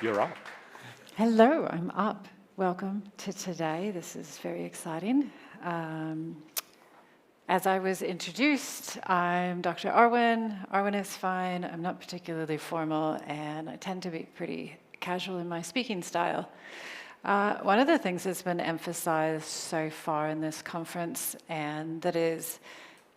You're up. Hello, I'm up. Welcome to today. This is very exciting. As I was introduced, I'm Dr. Arwen. Arwen is fine. I'm not particularly formal, and I tend to be pretty casual in my speaking style. One of the things that's been emphasized so far in this conference, and that is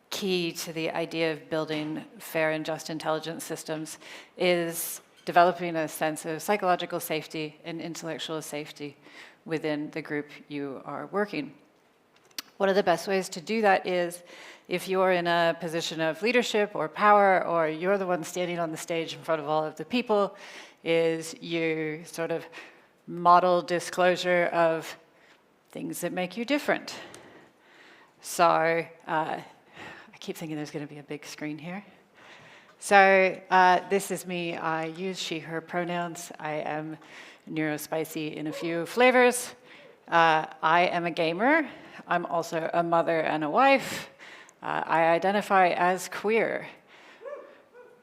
key to the idea of building fair and just intelligence systems, is developing a sense of psychological safety and intellectual safety within the group you are working. One of the best ways to do that is if you're in a position of leadership or power, or you're the one standing on the stage in front of all of the people, is you sort of model disclosure of things that make you different. So I keep thinking there's going to be a big screen here. So this is me. I use she, her pronouns. I am neurospicy in a few flavors. I am a gamer. I'm also a mother and a wife. I identify as queer.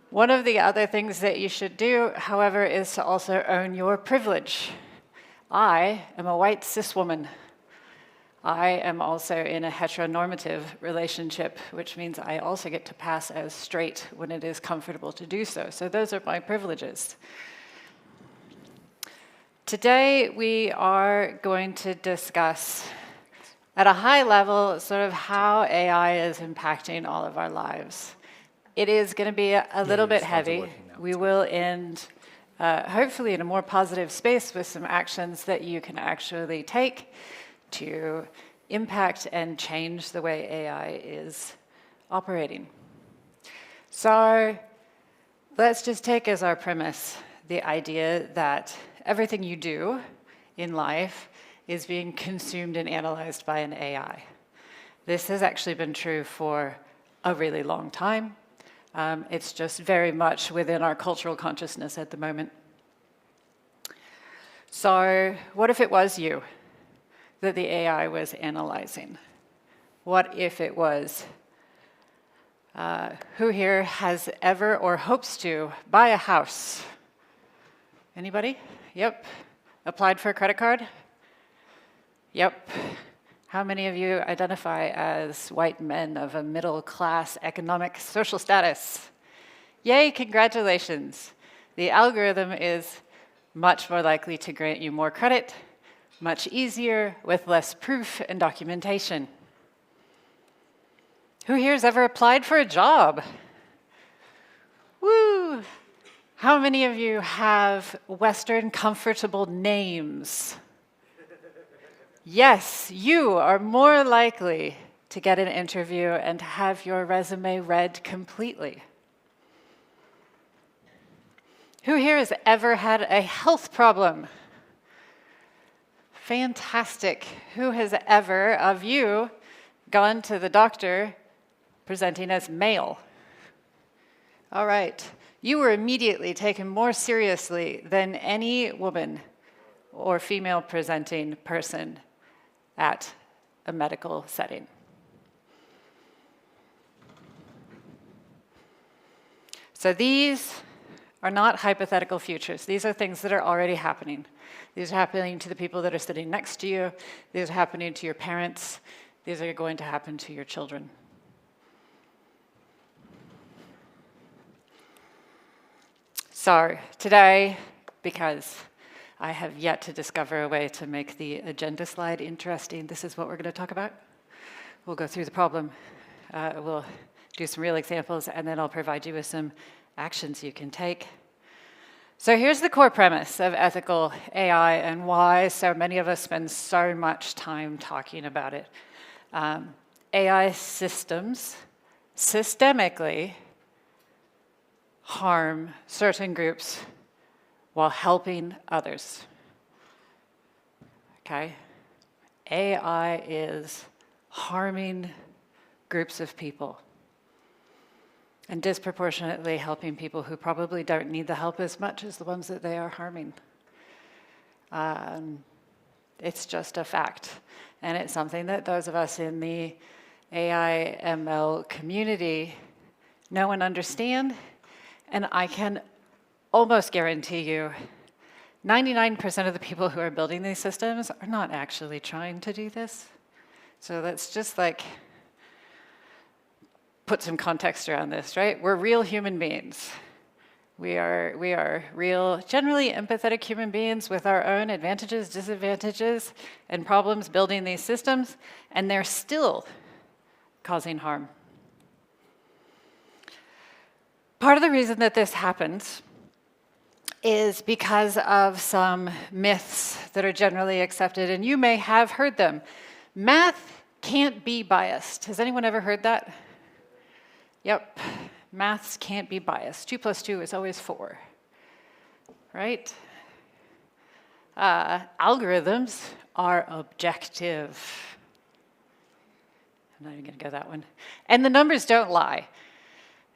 One of the other things that you should do, however, is to also own your privilege. I am a white cis woman. I am also in a heteronormative relationship, which means I also get to pass as straight when it is comfortable to do so. So those are my privileges. Today, we are going to discuss, at a high level, sort of how AI is impacting all of our lives. It is going to be a little bit heavy. We will end, hopefully, in a more positive space with some actions that you can actually take to impact and change the way AI is operating. So let's just take as our premise the idea that everything you do in life is being consumed and analyzed by an AI. This has actually been true for a really long time. It's just very much within our cultural consciousness at the moment. So what if it was you that the AI was analyzing? What if it was, who here has ever or hopes to buy a house? Anybody? Yep. Applied for a credit card? Yep. How many of you identify as white men of a middle-class economic social status? Yay, congratulations. The algorithm is much more likely to grant you more credit, much easier, with less proof and documentation. Who here has ever applied for a job? Woo! How many of you have Western comfortable names? Yes, you are more likely to get an interview and to have your resume read completely. Who here has ever had a health problem? Fantastic. Who has ever, of you, gone to the doctor presenting as male? All right. You were immediately taken more seriously than any woman or female presenting person at a medical setting. So these are not hypothetical futures. These are things that are already happening. These are happening to the people that are sitting next to you. These are happening to your parents. These are going to happen to your children. So today, because I have yet to discover a way to make the agenda slide interesting, this is what we're going to talk about. We'll go through the problem. We'll do some real examples, and then I'll provide you with some actions you can take. So here's the core premise of ethical AI and why so many of us spend so much time talking about it. AI systems systemically harm certain groups while helping others. Okay? AI is harming groups of people and disproportionately helping people who probably don't need the help as much as the ones that they are harming. It's just a fact. And it's something that those of us in the AI ML community know and understand. And I can almost guarantee you 99% of the people who are building these systems are not actually trying to do this. So let's just like put some context around this, right? We're real human beings. We are real, generally empathetic human beings with our own advantages, disadvantages, and problems building these systems, and they're still causing harm. Part of the reason that this happens is because of some myths that are generally accepted, and you may have heard them. Math can't be biased. Has anyone ever heard that? Yep, maths can't be biased. 2 + 2 is always 4, right? Algorithms are objective. I'm not even gonna go that one. And the numbers don't lie.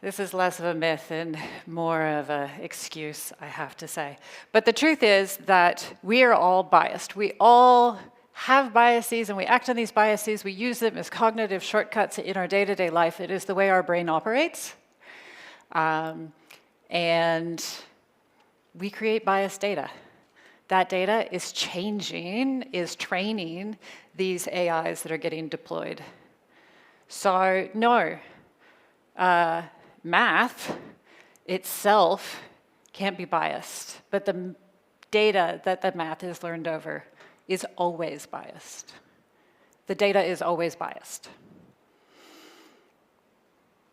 This is less of a myth and more of an excuse, I have to say. But the truth is that we are all biased. We all have biases, and we act on these biases. We use them as cognitive shortcuts in our day-to-day life. It is the way our brain operates. And we create biased data. That data is changing, is training these AIs that are getting deployed. So no, math itself can't be biased, but the data that the math is learned over is always biased. The data is always biased.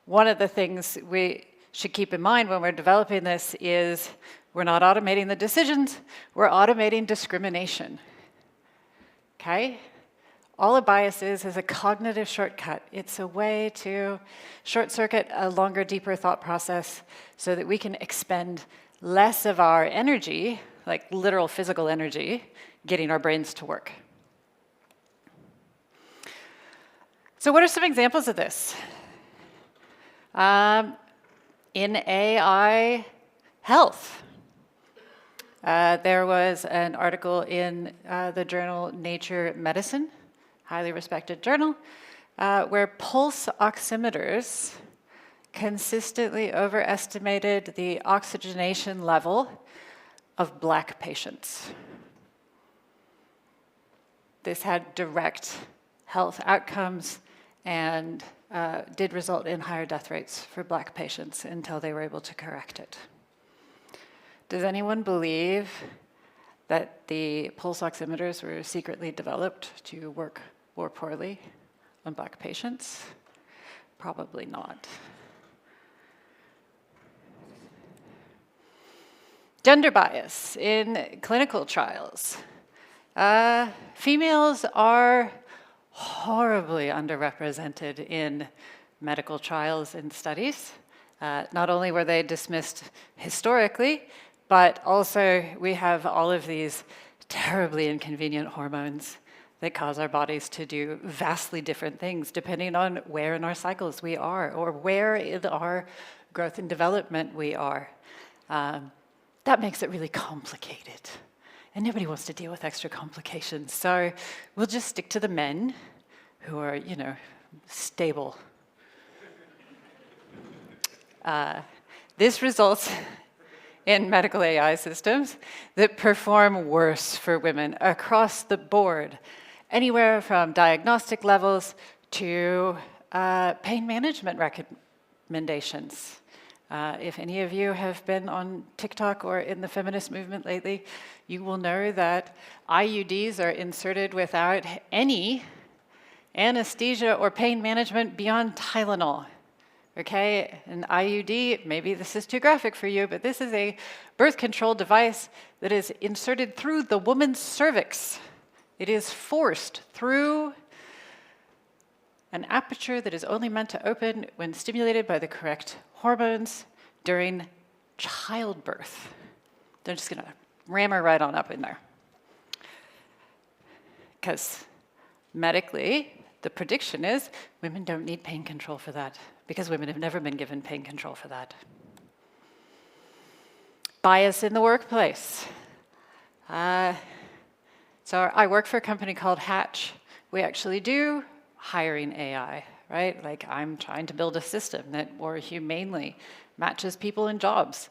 One of the things we should keep in mind when we're developing this is we're not automating the decisions, we're automating discrimination. Okay? All a bias is a cognitive shortcut. It's a way to short-circuit a longer, deeper thought process so that we can expend less of our energy, like literal physical energy, getting our brains to work. So what are some examples of this? In AI health, there was an article in the journal Nature Medicine, highly respected journal, where pulse oximeters consistently overestimated the oxygenation level of Black patients. This had direct health outcomes and did result in higher death rates for Black patients until they were able to correct it. Does anyone believe that the pulse oximeters were secretly developed to work more poorly on Black patients? Probably not. Gender bias in clinical trials. Females are horribly underrepresented in medical trials and studies. Not only were they dismissed historically, but also we have all of these terribly inconvenient hormones that cause our bodies to do vastly different things depending on where in our cycles we are or where in our growth and development we are. That makes it really complicated. And nobody wants to deal with extra complications. So we'll just stick to the men who are, stable. This results in medical AI systems that perform worse for women across the board, anywhere from diagnostic levels to pain management recommendations. If any of you have been on TikTok or in the feminist movement lately, you will know that IUDs are inserted without any anesthesia or pain management beyond Tylenol. Okay, an IUD, maybe this is too graphic for you, but this is a birth control device that is inserted through the woman's cervix. It is forced through an aperture that is only meant to open when stimulated by the correct hormones during childbirth. They're just gonna ram her right on up in there. Because medically, the prediction is women don't need pain control for that, because women have never been given pain control for that. Bias in the workplace. So I work for a company called Hatch. We actually do hiring AI, right? Like I'm trying to build a system that more humanely matches people in jobs.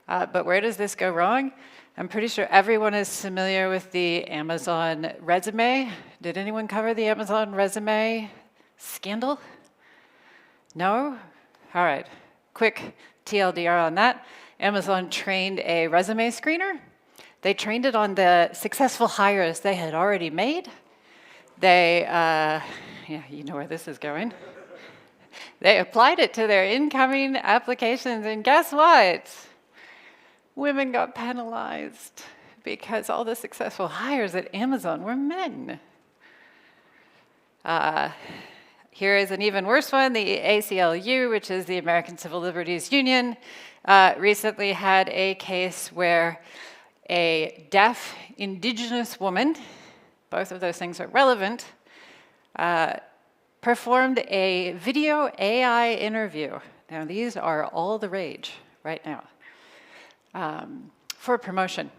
But where does this go wrong? I'm pretty sure everyone is familiar with the Amazon resume. Did anyone cover the Amazon resume scandal? No? All right, quick TLDR on that. Amazon trained a resume screener. They trained it on the successful hires they had already made. They, yeah, you know where this is going. They applied it to their incoming applications, and guess what? Women got penalized because all the successful hires at Amazon were men. Here is an even worse one. The ACLU, which is the American Civil Liberties Union, recently had a case where a deaf indigenous woman, both of those things are relevant, performed a video AI interview. Now, these are all the rage right now. For promotion.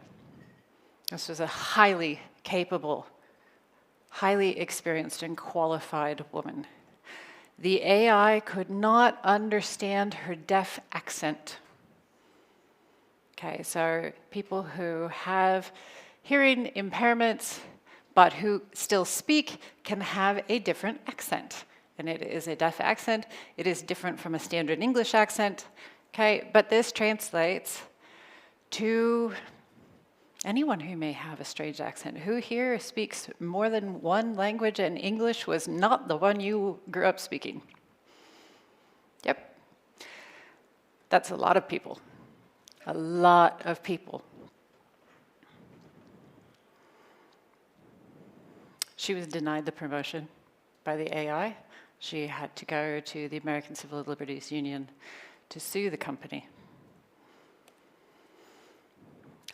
This was a highly capable, highly experienced and qualified woman. The AI could not understand her deaf accent. Okay, so people who have hearing impairments but who still speak can have a different accent. And it is a deaf accent. It is different from a standard English accent. Okay, but this translates to anyone who may have a strange accent. Who here speaks more than one language and English was not the one you grew up speaking? Yep. That's a lot of people. A lot of people. She was denied the promotion by the AI. She had to go to the American Civil Liberties Union to sue the company.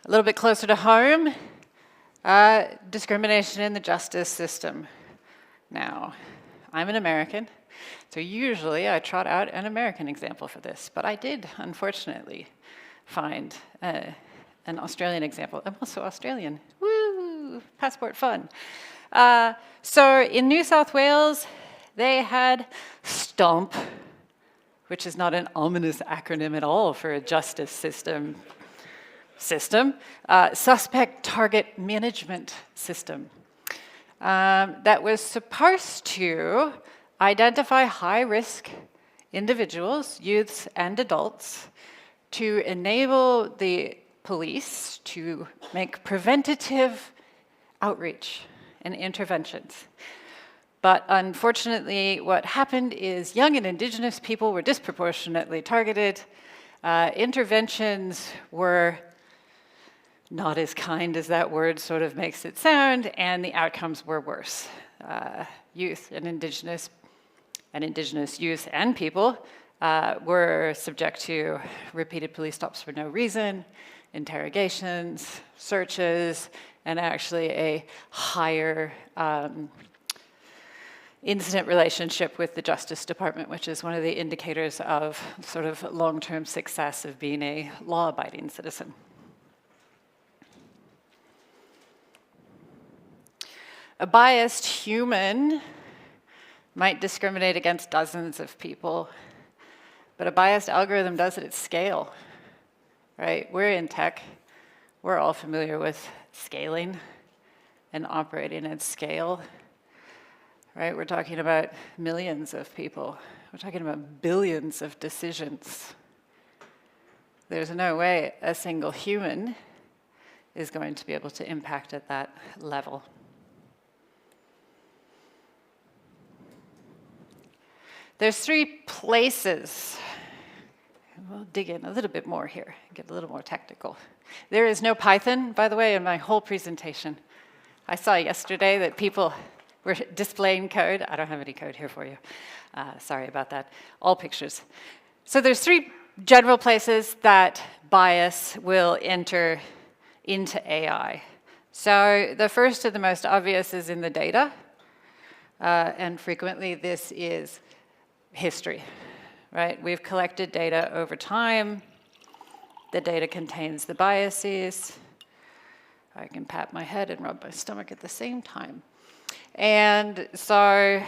A little bit closer to home, discrimination in the justice system. Now, I'm an American, so usually I trot out an American example for this, but I did, unfortunately, find an Australian example. I'm also Australian. Woo! Passport fun. So in New South Wales, they had STOMP, which is not an ominous acronym at all for a justice system, suspect target management system, that was supposed to identify high-risk individuals, youths and adults, to enable the police to make preventative outreach and interventions. But unfortunately, what happened is young and Indigenous people were disproportionately targeted. Interventions were not as kind as that word sort of makes it sound, and the outcomes were worse. Youth and Indigenous youth and people were subject to repeated police stops for no reason, interrogations, searches, and actually a higher incident relationship with the Justice Department, which is one of the indicators of sort of long-term success of being a law-abiding citizen. A biased human might discriminate against dozens of people, but a biased algorithm does it at scale, right? We're in tech. We're all familiar with scaling and operating at scale, right? We're talking about millions of people. We're talking about billions of decisions. There's no way a single human is going to be able to impact at that level. There's 3 places. We'll dig in a little bit more here, get a little more technical. There is no Python, by the way, in my whole presentation. I saw yesterday that people were displaying code. I don't have any code here for you. Sorry about that. All pictures. So there's 3 general places that bias will enter into AI. So the first and the most obvious is in the data. And frequently this is history, right? We've collected data over time. The data contains the biases. I can pat my head and rub my stomach at the same time. And so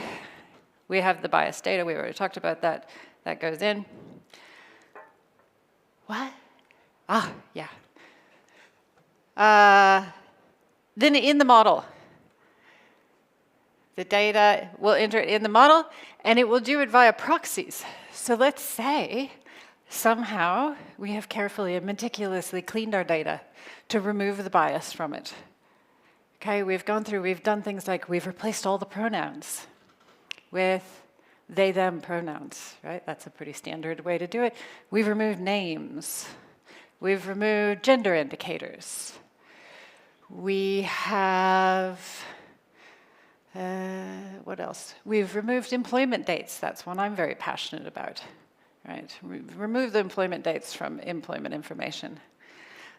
we have the bias data. We already talked about that. That goes in. What? Ah, yeah. then in the model. The data will enter it in the model, and it will do it via proxies. So let's say somehow we have carefully and meticulously cleaned our data to remove the bias from it. Okay, we've gone through, we've done things like we've replaced all the pronouns with they, them pronouns, right? That's a pretty standard way to do it. We've removed names. We've removed gender indicators. We have, what else? We've removed employment dates. That's one I'm very passionate about, right? We've removed the employment dates from employment information.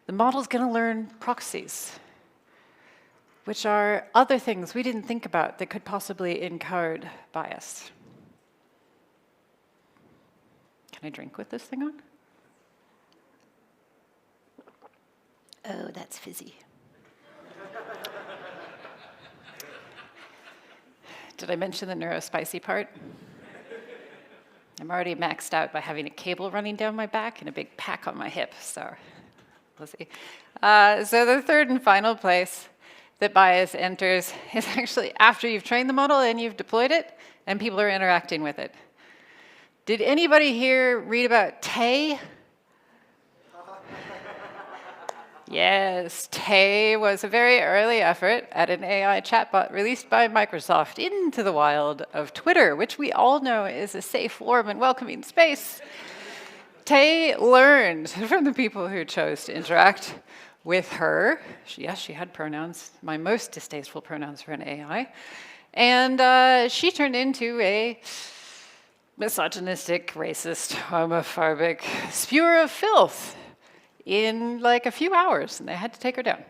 The model's going to learn proxies, which are other things we didn't think about that could possibly encode bias. Can I drink with this thing on? Oh, that's fizzy. Did I mention the neurospicy part? I'm already maxed out by having a cable running down my back and a big pack on my hip, so we'll see. So the third and final place that bias enters is actually after you've trained the model and you've deployed it and people are interacting with it. Did anybody here read about Tay? Yes, Tay was a very early effort at an AI chatbot released by Microsoft into the wild of Twitter, which we all know is a safe, warm, and welcoming space. Tay learned from the people who chose to interact with her. Yes, she had pronouns, my most distasteful pronouns for an AI. And she turned into a misogynistic, racist, homophobic spewer of filth in like a few hours, and they had to take her down.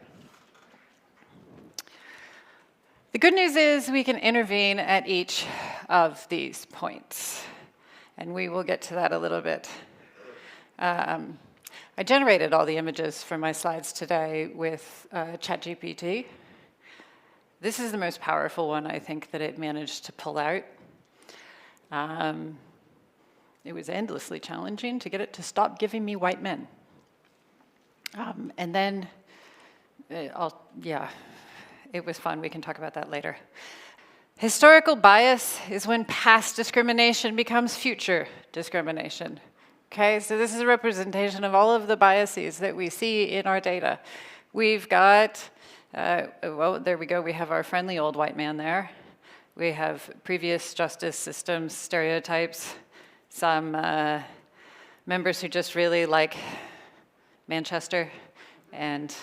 The good news is we can intervene at each of these points, and we will get to that a little bit. I generated all the images for my slides today with ChatGPT. This is the most powerful one I think that it managed to pull out. It was endlessly challenging to get it to stop giving me white men. And then, it was fun. We can talk about that later. Historical bias is when past discrimination becomes future discrimination. Okay, so this is a representation of all of the biases that we see in our data. We've got, well, there we go. We have our friendly old white man there. We have previous justice systems, stereotypes, some members who just really like Manchester, and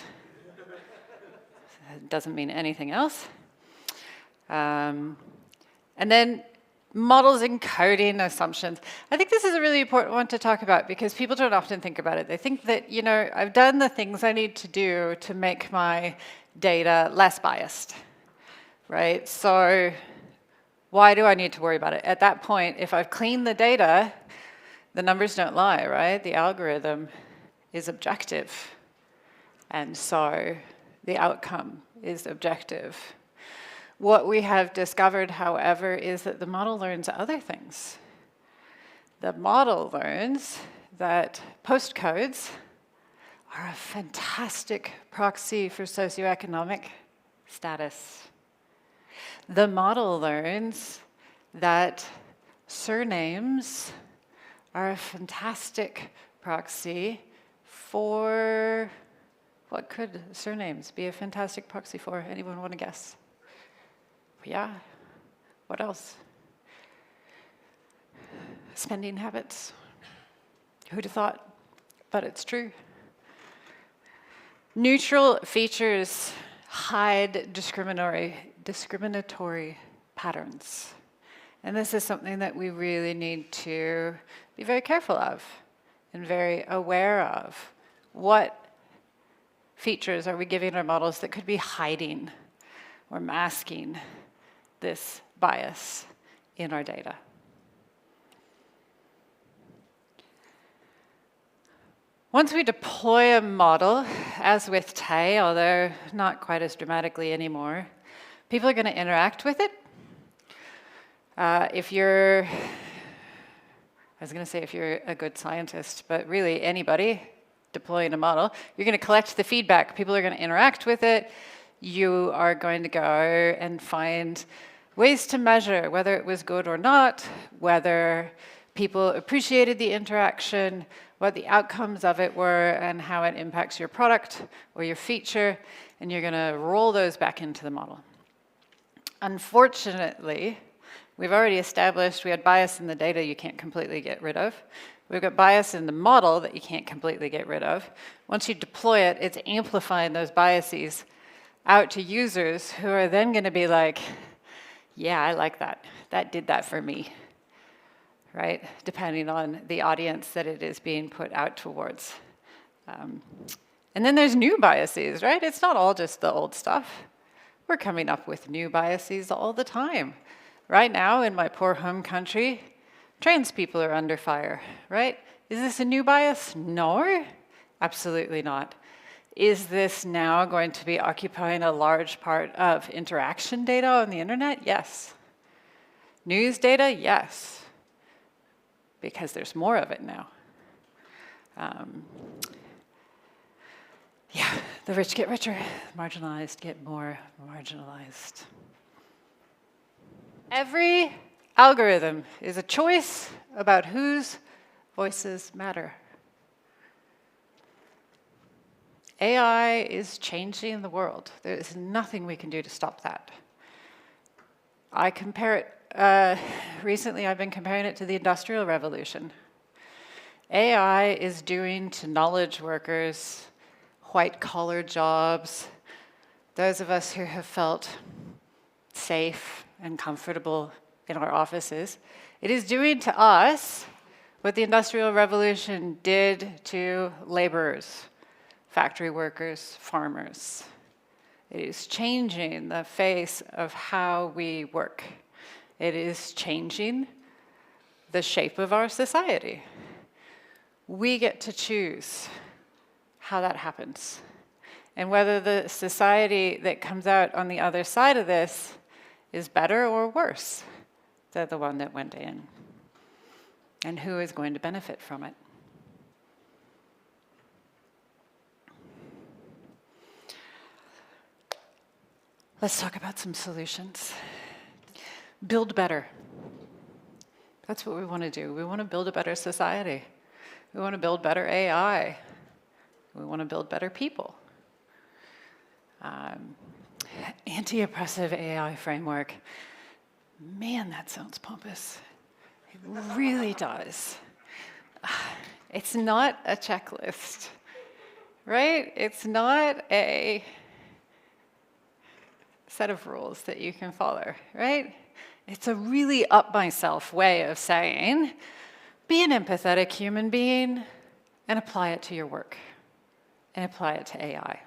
it doesn't mean anything else. And then models encoding assumptions. I think this is a really important one to talk about because people don't often think about it. They think that, you know, I've done the things I need to do to make my data less biased, right? So why do I need to worry about it? At that point, if I've cleaned the data, the numbers don't lie, right? The algorithm is objective. And so the outcome is objective. What we have discovered, however, is that the model learns other things. The model learns that postcodes are a fantastic proxy for socioeconomic status. The model learns that surnames are a fantastic proxy for, what could surnames be a fantastic proxy for? Anyone want to guess? Yeah, what else? Spending habits. Who'd have thought? But it's true. Neutral features hide discriminatory patterns. And this is something that we really need to be very careful of and very aware of. What features are we giving our models that could be hiding or masking this bias in our data? Once we deploy a model, as with Tay, although not quite as dramatically anymore, people are going to interact with it. If you're a good scientist, but really anybody deploying a model, you're going to collect the feedback. People are going to interact with it. You are going to go and find ways to measure whether it was good or not, whether people appreciated the interaction, what the outcomes of it were, and how it impacts your product or your feature, and you're going to roll those back into the model. Unfortunately, we've already established we had bias in the data you can't completely get rid of. We've got bias in the model that you can't completely get rid of. Once you deploy it, it's amplifying those biases out to users who are then going to be like, yeah, I like that. That did that for me, right? Depending on the audience that it is being put out towards. And then there's new biases, right? It's not all just the old stuff. We're coming up with new biases all the time. Right now, in my poor home country, trans people are under fire, right? Is this a new bias? No, absolutely not. Is this now going to be occupying a large part of interaction data on the internet? Yes. News data? Yes. Because there's more of it now. Yeah, the rich get richer, marginalized get more marginalized. Every algorithm is a choice about whose voices matter. AI is changing the world. There is nothing we can do to stop that. I compare it, recently I've been comparing it to the Industrial Revolution. AI is doing to knowledge workers, white-collar jobs, those of us who have felt safe and comfortable in our offices, it is doing to us what the Industrial Revolution did to laborers, factory workers, farmers. It is changing the face of how we work. It is changing the shape of our society. We get to choose how that happens, and whether the society that comes out on the other side of this is better or worse than the one that went in, and who is going to benefit from it. Let's talk about some solutions. Build better. That's what we want to do. We want to build a better society. We want to build better AI. We want to build better people. Anti-oppressive AI framework. Man, that sounds pompous. It really does. It's not a checklist, right? It's not a set of rules that you can follow, right? It's a really up-myself way of saying, be an empathetic human being and apply it to your work and apply it to AI.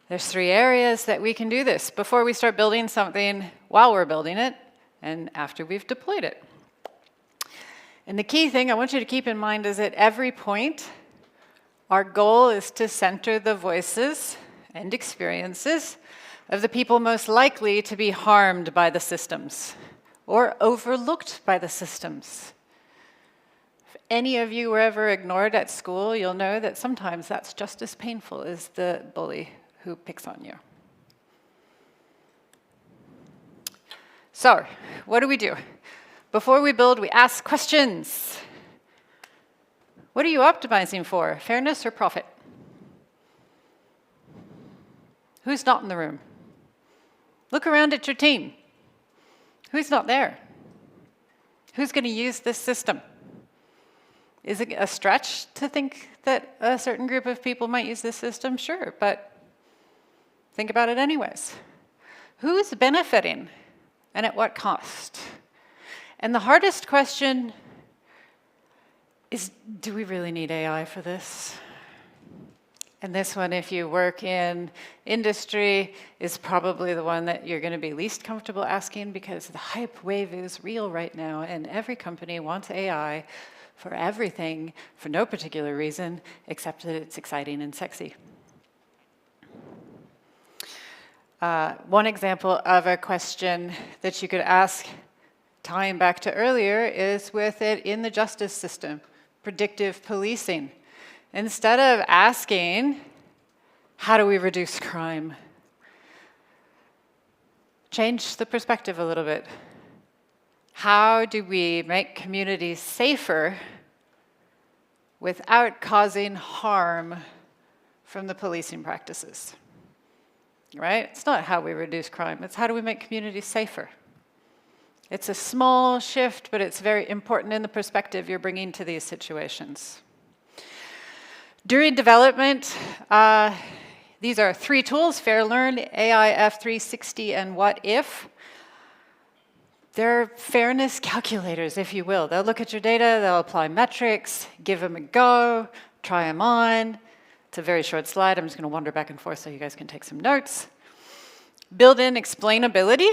There's 3 areas that we can do this before we start building something, while we're building it, and after we've deployed it. And the key thing I want you to keep in mind is at every point, our goal is to center the voices and experiences of the people most likely to be harmed by the systems or overlooked by the systems. If any of you were ever ignored at school, you'll know that sometimes that's just as painful as the bully who picks on you. So, what do? Before we build, we ask questions. What are you optimizing for? Fairness or profit? Who's not in the room? Look around at your team. Who's not there? Who's going to use this system? Is it a stretch to think that a certain group of people might use this system? Sure, but think about it anyways. Who's benefiting and at what cost? And the hardest question is, do we really need AI for this? And this one, if you work in industry, is probably the one that you're going to be least comfortable asking, because the hype wave is real right now, and every company wants AI for everything for no particular reason, except that it's exciting and sexy. One example of a question that you could ask, tying back to earlier, is with it in the justice system, predictive policing. Instead of asking, how do we reduce crime? Change the perspective a little bit. How do we make communities safer without causing harm from the policing practices? Right? It's not how we reduce crime, it's how do we make communities safer? It's a small shift, but it's very important in the perspective you're bringing to these situations. During development, these are 3 tools: Fair Learn, AI F360, and What If. They're fairness calculators, if you will. They'll look at your data, they'll apply metrics, give them a go, try them on. It's a very short slide. I'm just going to wander back and forth so you guys can take some notes. Build in explainability,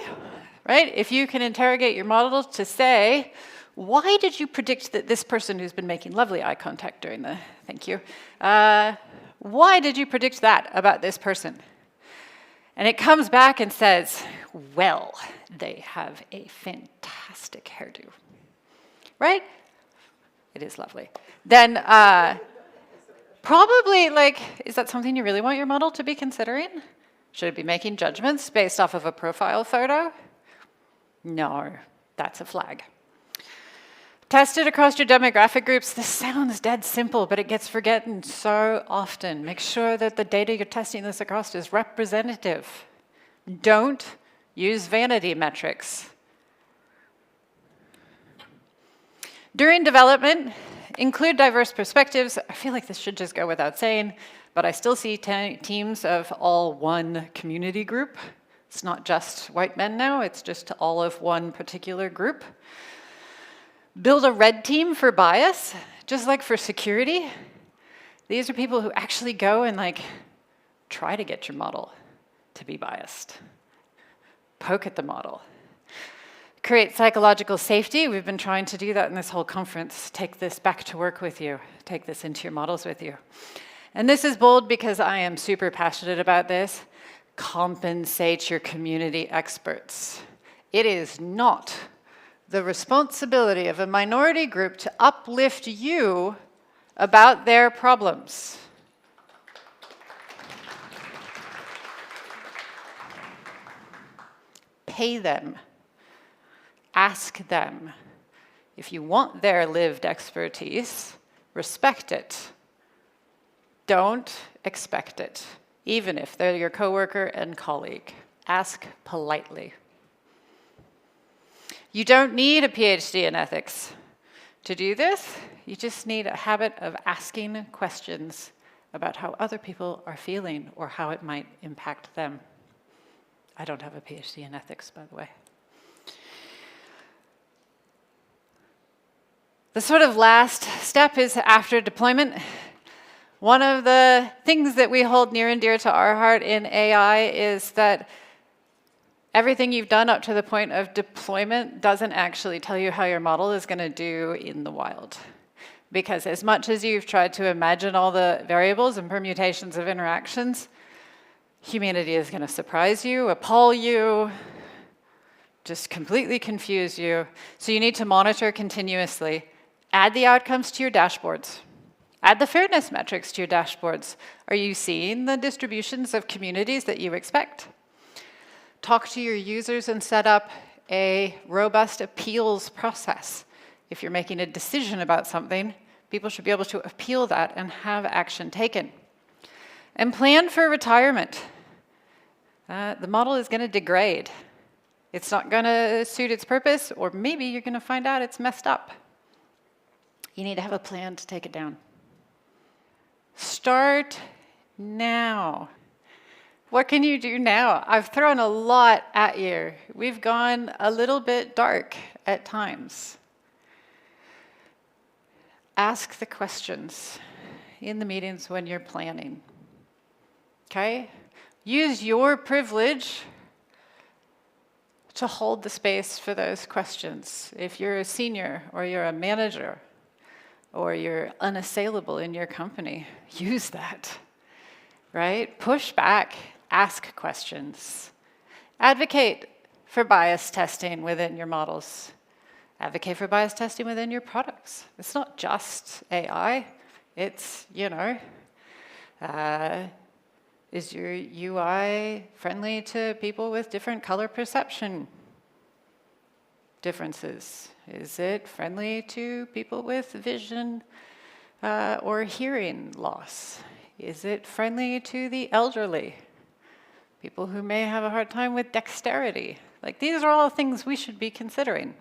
right? If you can interrogate your model to say, why did you predict that this person who's been making lovely eye contact during the, thank you, why did you predict that about this person? And it comes back and says, well, they have a fantastic hairdo, right? It is lovely. Then probably, like, is that something you really want your model to be considering? Should it be making judgments based off of a profile photo? No, that's a flag. Test it across your demographic groups. This sounds dead simple, but it gets forgotten so often. Make sure that the data you're testing this across is representative. Don't use vanity metrics. During development, include diverse perspectives. I feel like this should just go without saying, but I still see teams of all one community group. It's not just white men now, it's just all of one particular group. Build a red team for bias, just like for security. These are people who actually go and try to get your model to be biased. Poke at the model. Create psychological safety. We've been trying to do that in this whole conference. Take this back to work with you. Take this into your models with you. And this is bold because I am super passionate about this. Compensate your community experts. It is not the responsibility of a minority group to uplift you about their problems. Pay them. Ask them. If you want their lived expertise, respect it. Don't expect it, even if they're your coworker and colleague. Ask politely. You don't need a PhD in ethics to do this. You just need a habit of asking questions about how other people are feeling or how it might impact them. I don't have a PhD in ethics, by the way. The sort of last step is after deployment. One of the things that we hold near and dear to our heart in AI is that everything you've done up to the point of deployment doesn't actually tell you how your model is going to do in the wild. Because as much as you've tried to imagine all the variables and permutations of interactions, humanity is going to surprise you, appall you, just completely confuse you. So you need to monitor continuously. Add the outcomes to your dashboards. Add the fairness metrics to your dashboards. Are you seeing the distributions of communities that you expect? Talk to your users and set up a robust appeals process. If you're making a decision about something, people should be able to appeal that and have action taken. And plan for retirement. The model is going to degrade. It's not going to suit its purpose, or maybe you're going to find out it's messed up. You need to have a plan to take it down. Start now. What can you do now? I've thrown a lot at you. We've gone a little bit dark at times. Ask the questions in the meetings when you're planning. Okay? Use your privilege to hold the space for those questions. If you're a senior or you're a manager or you're unassailable in your company, use that, right? Push back, ask questions. Advocate for bias testing within your models. Advocate for bias testing within your products. It's not just AI. It's, is your UI friendly to people with different color perception differences? Is it friendly to people with vision or hearing loss? Is it friendly to the elderly? People who may have a hard time with dexterity. Like, these are all things we should be considering.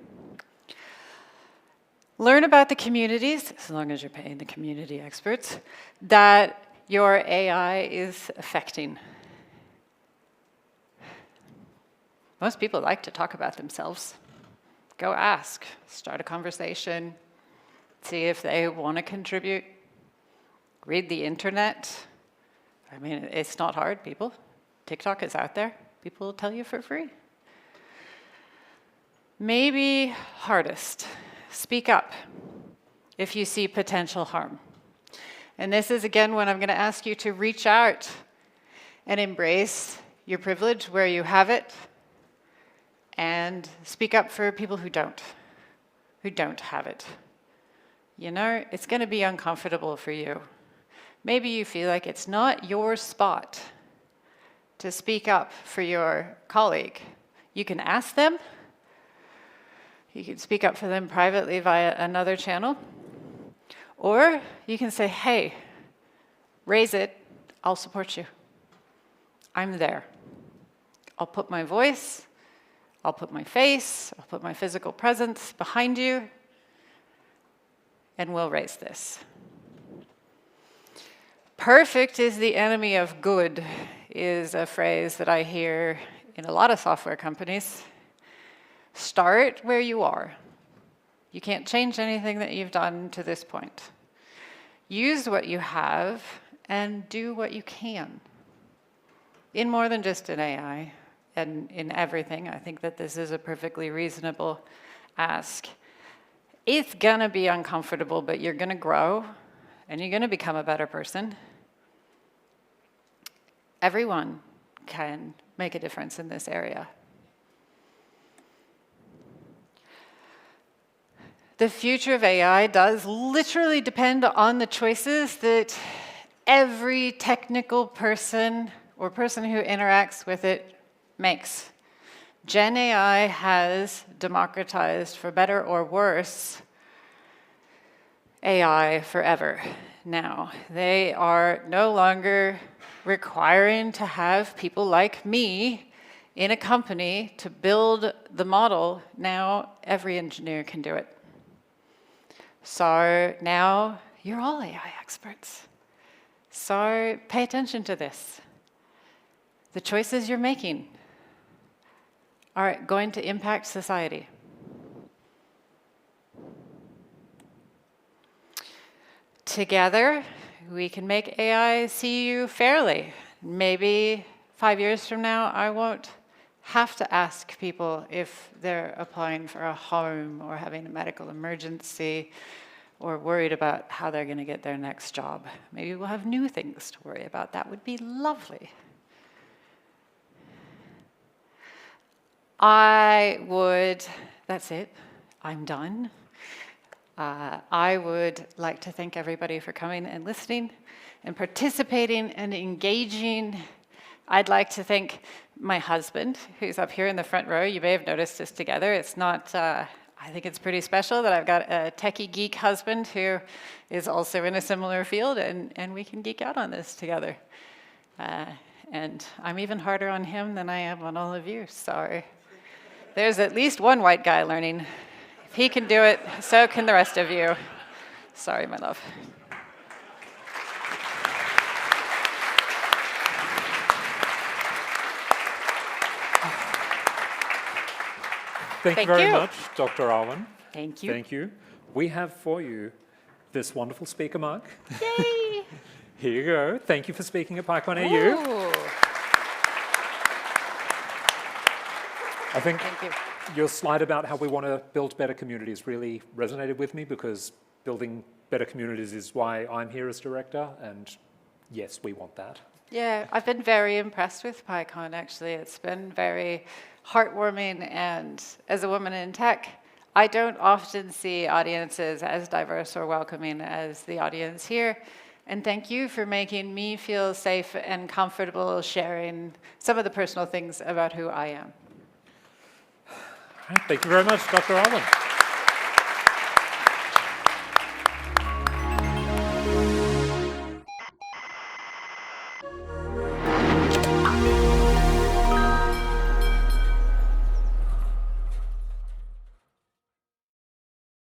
Learn about the communities, as long as you're paying the community experts, that your AI is affecting. Most people like to talk about themselves. Go ask, start a conversation, see if they want to contribute. Read the internet. I mean, it's not hard, people. TikTok is out there. People will tell you for free. Maybe hardest, speak up if you see potential harm. And this is, again, when I'm going to ask you to reach out and embrace your privilege where you have it, and speak up for people who don't have it. It's going to be uncomfortable for you. Maybe you feel like it's not your spot to speak up for your colleague. You can ask them. You can speak up for them privately via another channel. Or you can say, hey, raise it, I'll support you. I'm there. I'll put my voice, I'll put my face, I'll put my physical presence behind you, and we'll raise this. Perfect is the enemy of good is a phrase that I hear in a lot of software companies. Start where you are. You can't change anything that you've done to this point. Use what you have and do what you can. In more than just an AI, and in everything, I think that this is a perfectly reasonable ask. It's gonna be uncomfortable, but you're gonna grow, and you're gonna become a better person. Everyone can make a difference in this area. The future of AI does literally depend on the choices that every technical person or person who interacts with it makes. Gen AI has democratized, for better or worse, AI forever now. They are no longer requiring to have people like me in a company to build the model. Now every engineer can do it. So now you're all AI experts. So pay attention to this. The choices you're making are going to impact society. Together, we can make AI see you fairly. Maybe 5 years from now, I won't have to ask people if they're applying for a home or having a medical emergency or worried about how they're going to get their next job. Maybe we'll have new things to worry about. That would be lovely. That's it. I'm done. I would like to thank everybody for coming and listening and participating and engaging. I'd like to thank my husband, who's up here in the front row. You may have noticed us together. It's not, I think it's pretty special that I've got a techie geek husband who is also in a similar field, and we can geek out on this together. And I'm even harder on him than I am on all of you, so there's at least one white guy learning. If he can do it, so can the rest of you. Sorry, my love. Thank you very much, Dr. Arwen. Thank you. Thank you. We have for you this wonderful speaker mug. Yay! Here you go. Thank you for speaking at PyCon AU. I think your slide about how we want to build better communities really resonated with me, because building better communities is why I'm here as director, and yes, we want that. Yeah, I've been very impressed with PyCon, actually. It's been very heartwarming, and as a woman in tech, I don't often see audiences as diverse or welcoming as the audience here. And thank you for making me feel safe and comfortable sharing some of the personal things about who I am. Thank you very much, Dr. Arwen.